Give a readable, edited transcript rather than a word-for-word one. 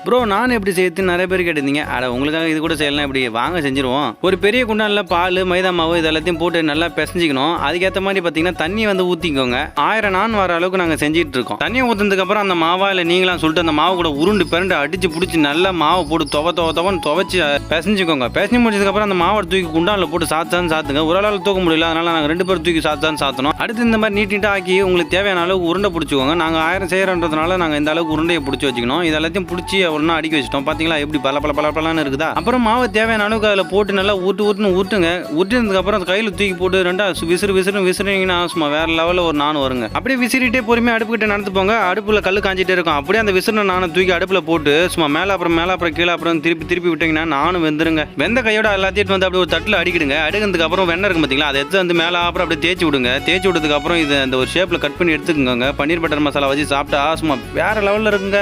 Bro நான் எப்படி செய்யறது நிறைய பேர் கேட்டிருந்தீங்க. உங்களுக்காக இது கூட செய்யலாம், இப்படி வாங்க செஞ்சிருவோம். ஒரு பெரிய குண்டான்ல பால், மைதா மாவு இது எல்லாத்தையும் போட்டு நல்லா பிசைஞ்சிக்கணும். அதுக்கேற்ற மாதிரி பார்த்தீங்கன்னா தண்ணி வந்து ஊற்றிக்கோங்க. 1000 நான் வர அளவுக்கு நாங்கள் செஞ்சுட்டு இருக்கோம். தண்ணியை ஊற்றுனதுக்கு அப்புறம் அந்த மாவா இல்லை நீங்களாம் சொல்லிட்டு அந்த மாவு கூட உருண்டு பிறண்டு அடிச்சு பிடிச்சி நல்லா மாவு போட்டு துவன்னு துவைச்சி பிசைஞ்சிக்கோங்க. பிசைஞ்சு முடிச்சதுக்கப்புறம் அந்த மாவை தூக்கி குண்டானில் போட்டு சாத்துங்க. ஒரு ஆளால் தூக்க முடியல, அதனால நாங்கள் 2 பேர் தூக்கி சாத்தணும். அடுத்து இந்த மாதிரி நீட்டாக ஆக்கி உங்களுக்கு தேவையான அளவுக்கு உருண்டை பிடிச்சிக்கோங்க. நாங்கள் 1000 செய்யறதுனால நாங்கள் இந்த அளவுக்கு உருண்டையை பிடிச்சி வச்சுக்கணும். இது எல்லாத்தையும் பிடிச்சி ஒன்றா அடுக்கி வச்சிட்டோம். பார்த்தீங்களா எப்படி பல இருக்குதா? அப்புறம் மாவு தேவையான அளவுக்கு அதில் போட்டு நல்லா ஊட்டுங்க. ஊட்டினதுக்கு அப்புறம் கையில் தூக்கி போட்டு ரெண்டா விசிறிங்கன்னா சும்மா வேற லெவலில் ஒரு நான் வருங்க. அப்படியே விசிறிட்டே பொறுமையாக அடுப்பு கிட்ட நடந்து போங்க. அடுப்புல கல் காஞ்சிட்டே இருக்கும். அப்படியே அந்த விசிறின நானும் தூக்கி அடுப்புல போட்டு சும்மா மேலே அப்புறம் கீழே அப்புறம் திருப்பி விட்டீங்கன்னா நானும் வெந்துருங்க. வெந்த கையோட எல்லாத்தையும் வந்து அப்படியே ஒரு தட்டில் அடிக்கிடுங்க. அடுக்கிறதுக்கு அப்புறம் வெண்ணெய் இருக்கும் பார்த்தீங்களா, அதை எடுத்து வந்து மேலே அப்புறம் அப்படியே தேய்ச்சி விடுங்க. தேய்ச்சி விட்டதுக்கு அப்புறம் இது அந்த ஒரு ஷேப்ல கட் பண்ணி எடுத்துக்கோங்க. பன்னீர் பட்டர் மசாலா வச்சு சாப்பிட்டா சும்மா வேற லெவலில் இருக்குங்க.